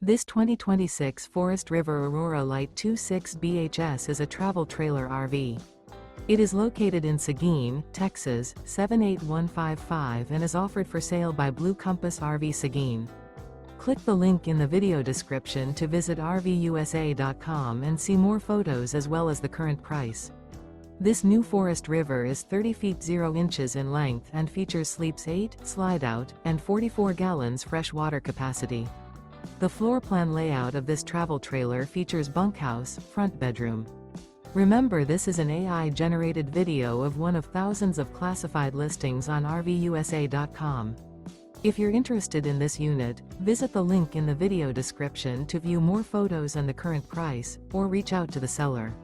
This 2026 Forest River Aurora Light 26 BHS is a travel trailer RV. It is located in Seguin, Texas, 78155 and is offered for sale by Blue Compass RV Seguin. Click the link in the video description to visit RVUSA.com and see more photos as well as the current price. This new Forest River is 30 feet 0 inches in length and features sleeps 8, Slideout, and 44 gallons fresh water capacity. The floor plan layout of this travel trailer features bunkhouse, front bedroom. Remember, this is an AI-generated video of one of thousands of classified listings on RVUSA.com. If you're interested in this unit, visit the link in the video description to view more photos and the current price, or reach out to the seller.